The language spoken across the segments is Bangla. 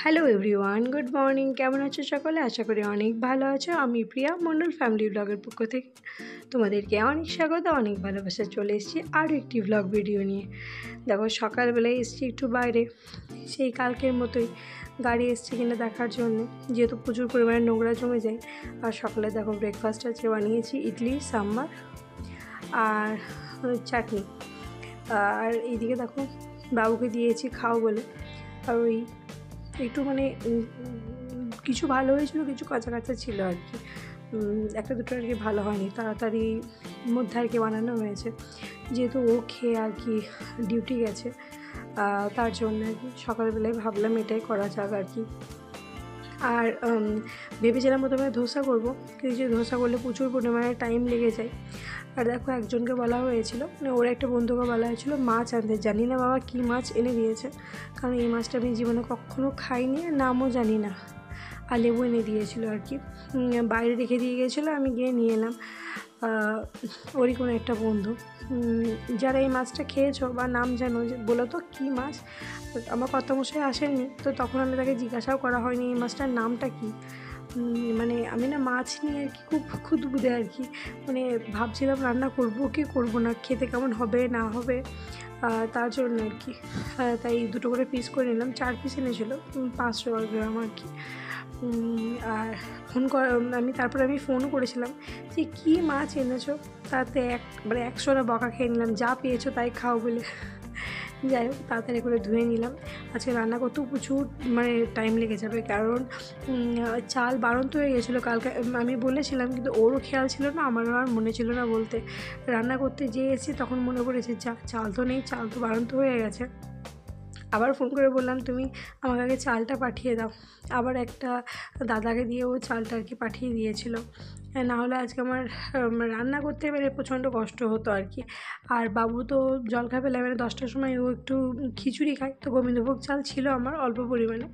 Hello everyone, good morning. কেমন আছো সকলে? আশা করি অনেক ভালো আছো। আমি প্রিয়া মণ্ডল ফ্যামিলি ব্লগের পক্ষ থেকে তোমাদেরকে অনেক স্বাগত, অনেক ভালোবাসা। চলে এসেছি আরও একটি ব্লগ ভিডিও নিয়ে। দেখো সকালবেলায় এসেছি একটু বাইরে, সেই কালকের মতোই গাড়ি এসছে কিনা দেখার জন্য, যেহেতু প্রচুর পরিমাণে নোংরা জমে যায়। আর সকালে দেখো ব্রেকফাস্ট আজকে বানিয়েছি ইডলি, সাম্বার আর চাটনি। আর এইদিকে দেখো বাবুকে দিয়েছি খাও বলে। আর ওই একটু মানে কিছু ভালো হয়েছিল, কিছু কাঁচা কাঁচা ছিল আর কি। একটা দুটো আর কি ভালো হয়নি, তাড়াতাড়ি মধ্যে আর কি বানানো হয়েছে, যেহেতু ও খেয়ে আর কি ডিউটি গেছে। তার জন্য আর কি সকালবেলায় ভাবলাম এটাই করা যাক আর কি। আর ভেবেছিলাম প্রথমে ধোসা করবো, কিন্তু যে ধোসা করলে প্রচুর পরিমাণে টাইম লেগে যায়। আর দেখো একজনকে বলা হয়েছিল, মানে ওর একটা বন্ধুকে বলা হয়েছিল মাছ আনতে। জানি না বাবা কী মাছ এনে দিয়েছে, কারণ এই মাছটা আমি জীবনে কখনও খাইনি, আর নামও জানি না। আর লেবু এনে দিয়েছিলো আর কি, বাইরে রেখে দিয়ে গিয়েছিলো, আমি গিয়ে নিয়ে এলাম। ওরই কোনো একটা বন্ধু। যারা এই মাছটা খেয়েছো বা নাম জানো, যে বলো তো কী মাছ। আমার কর্তামশাই আসেননি, তো তখন আমি তাকে জিজ্ঞাসাও করা হয়নি এই মাছটার নামটা কী। মানে আমি না মাছ নিয়ে আর কি খুব খুঁতখুঁতে আর কি, মানে ভাবছিলাম রান্না করব কি করব না, খেতে কেমন হবে না হবে, তার জন্য আর কি। তাই দুটো করে পিস করে নিলাম, 4 পিস এনেছিল, 500 গ্রাম আর কি। আর তারপরে আমি ফোনও করেছিলাম যে কী মাছ এনেছো, তাতে মানে 100টা বকা খেয়ে নিলাম, যা পেয়েছো তাই খাও বলে। যাই হোক তাড়াতাড়ি করে ধুয়ে নিলাম। আজকে রান্না করতেও প্রচুর মানে টাইম লেগে যাবে, কারণ চাল বাড়ন্ত হয়ে গেছিলো কালকে, আমি বলেছিলাম, কিন্তু ওরও খেয়াল ছিল না, আমারও আর মনে ছিল না বলতে। রান্না করতে যেয়ে এসেছি তখন মনে পড়েছে চাল তো নেই, চাল তো বাড়ন্ত হয়ে গেছে। আবার ফোন করে বললাম তুমি আমাকে আগে চালটা পাঠিয়ে দাও। আবার একটা দাদাকে দিয়ে ও চালটা আর কি পাঠিয়ে দিয়েছিল, না হলে আজকে আমার রান্না করতে মানে প্রচণ্ড কষ্ট হতো আর কি। আর বাবু তো জলখাই পেলে, মানে 10টার সময় ও একটু খিচুড়ি খায়, তো গোবিন্দভোগ চাল ছিল আমার অল্প পরিমাণে,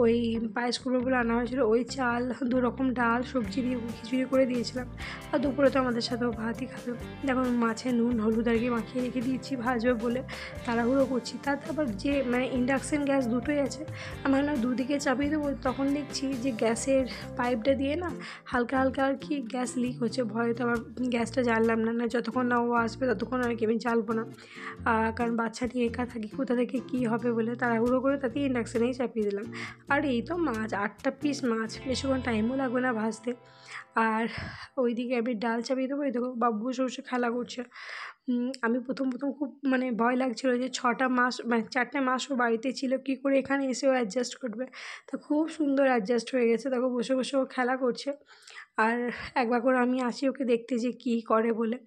ওই পায়েস করবো বলে আনা হয়েছিলো, ওই চাল 2 রকম ডাল সবজি দিয়ে খিচুড়ি করে দিয়েছিলাম। আর দুপুরে তো আমাদের সাথেও ভাতই খাবে। দেখো মাছে নুন হলুদ আর কি মাখিয়ে রেখে দিয়েছি ভাজবে বলে, তাড়াহুড়ো করছি। তাতে আবার যে মানে ইন্ডাকশান গ্যাস দুটোই আছে, আমার না দুদিকে চাপিয়ে দেবো, তখন দেখছি যে গ্যাসের পাইপটা দিয়ে না হালকা হালকা আর কি গ্যাস লিক হচ্ছে। ভয়ে তো আবার গ্যাসটা জ্বাললাম না, যতক্ষণ না ও আসবে ততক্ষণ আর কি আমি জ্বালবো না, কারণ বাচ্চা নিয়ে একা থাকি, কোথা থেকে কী হবে বলে তাড়াহুড়ো করে তাতে ইন্ডাকশানেই চাপিয়ে দিলাম। আর এই তো মাছ 8টা পিস মাছ, বেশিক্ষণ টাইমও লাগবে না ভাজতে। আর ওইদিকে আমি ডাল চাপিয়ে দেবো। এই দেখো বাবু বসে বসে খেলা করছে। আমি প্রথম খুব মানে ভয় লাগছিলো যে 6টা মাস মানে 4টে মাসও বাড়িতে ছিল, কী করে এখানে এসেও অ্যাডজাস্ট করবে। তো খুব সুন্দর অ্যাডজাস্ট হয়ে গেছে, দেখো বসে বসে ও খেলা করছে। আর একবার করে আমি আসি ওকে দেখতে যে কী করে বলে।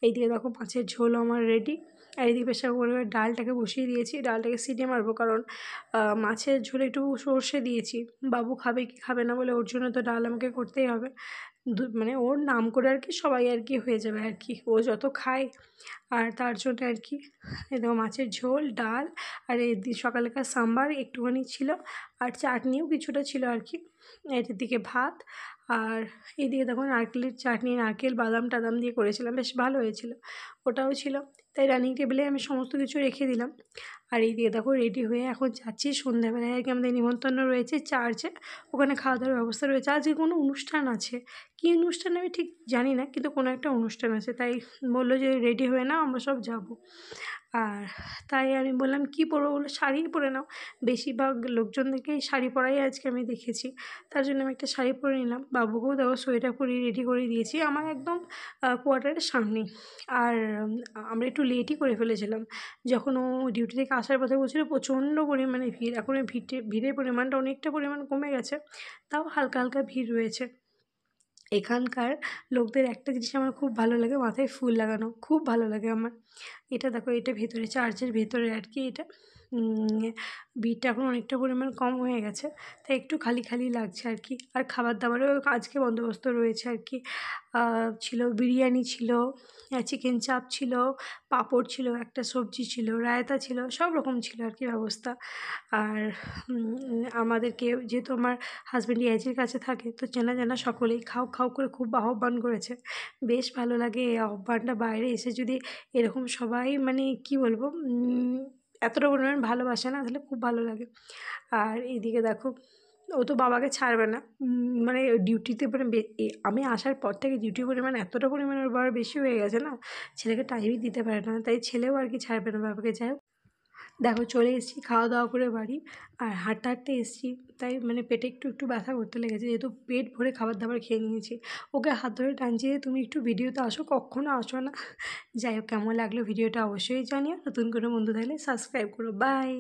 এইদিকে দেখো মাছের ঝোল আমার রেডি। আর এইদিকে প্রেসার কুকারে ডালটাকে বসিয়ে দিয়েছি, ডালটাকে সিটি মারবো, কারণ মাছের ঝোলে একটু সর্ষে দিয়েছি। বাবু খাবে কি খাবে না বলে, ওর জন্য তো ডাল আমাকে করতেই হবে। মানে ওর নাম করে আর কি সবাই আর কি হয়ে যাবে আর কি, ও যত খায়। আর তার জন্য আর কি দেখো মাছের ঝোল, ডাল, আর এই সকালকার সাম্বার একটুখানি ছিল, আর চাটনিও কিছুটা ছিল আর কি। এটার দিকে ভাত, আর এইদিকে দেখো নারকেলের চাটনি, নারকেল বাদাম টাদাম দিয়ে করেছিলাম, বেশ ভালো হয়েছিল, ওটাও ছিল। তাই ডাইনিং টেবিলে আমি সমস্ত কিছু রেখে দিলাম। আর এইদিকে দেখো রেডি হয়ে এখন যাচ্ছি সন্ধ্যাবেলায় আর কি, আমাদের নিমন্ত্রণ রয়েছে চার্চে, ওখানে খাওয়া দাওয়ার ব্যবস্থা রয়েছে। আজকে কোনো অনুষ্ঠান আছে, কী অনুষ্ঠান আমি ঠিক জানি না, কিন্তু কোনো একটা অনুষ্ঠান আছে, তাই বললো যে রেডি হয়ে নাও আমরা সব যাব। আর তাই আমি বললাম কী পরবো, বলে শাড়িই পরে নাও। বেশিরভাগ লোকজনদেরকেই শাড়ি পরাই আজকে আমি দেখেছি, তার জন্য আমি একটা শাড়ি পরে নিলাম। বাবুকেও দেখো সোয়েটার পরিয়ে রেডি করে দিয়েছি, আমার একদম কোয়ার্টারের সামনেই। আর আমরা একটু লেটই করে ফেলেছিলাম, যখন ও ডিউটি থেকে আসার পথে বলছিল প্রচণ্ড পরিমাণে ভিড়। এখন ওই ভিড়ের পরিমাণটা অনেকটা পরিমাণ কমে গেছে, তাও হালকা হালকা ভিড় রয়েছে। এখানকার লোকদের একটা জিনিস আমার খুব ভালো লাগে, মাথায় ফুল লাগানো খুব ভালো লাগে আমার। এটা দেখো এটা ভেতরে, চার্চের ভেতরে আর কি এটা। ভিড়টা এখন অনেকটা পরিমাণ কম হয়ে গেছে, তাই একটু খালি খালি লাগছে আর কি। আর খাবার দাবারেও আজকে বন্দোবস্ত রয়েছে আর কি, ছিল বিরিয়ানি, ছিল চিকেন চাপ, ছিল পাঁপড়, ছিল একটা সবজি, ছিল রায়তা, ছিল সব রকম ছিল আর কি ব্যবস্থা। আর আমাদেরকে, যেহেতু আমার হাজব্যান্ড এজের কাছে থাকে, তো চেনা জানা সকলেই খাও খাও করে খুব আহ্বান করেছে। বেশ ভালো লাগে এই আহ্বানটা, বাইরে এসে যদি এরকম সবাই মানে কি বলবো এতটা পরিমাণ ভালোবাসে না, তাহলে খুব ভালো লাগে। আর এইদিকে দেখো, ও তো বাবাকে ছাড়বে না, মানে ডিউটিতে মানে আমি আসার পর থেকে ডিউটির পরিমাণ এতটা পরিমাণ ওর বাবার বেশি হয়ে গেছে না, ছেলেকে টাইমই দিতে পারে না, তাই ছেলেও আর কি ছাড়বে না বাবাকে। যাই হোক, দেখো চলে এসেছি খাওয়া দাওয়া করে বাড়ি, আর হাঁটতে হাঁটতে এসেছি, তাই মানে পেটে একটু একটু ব্যথা করতে লেগেছে, যেহেতু পেট ভরে খাবার দাবার খেয়ে নিয়েছি। ওকে হাত ধরে টানছি যে তুমি একটু ভিডিওতে আসো, কখনো আসো না। যাই হোক, কেমন লাগলো ভিডিওটা অবশ্যই জানিও, নতুন করে বন্ধু থাকলে সাবস্ক্রাইব করো। বাই।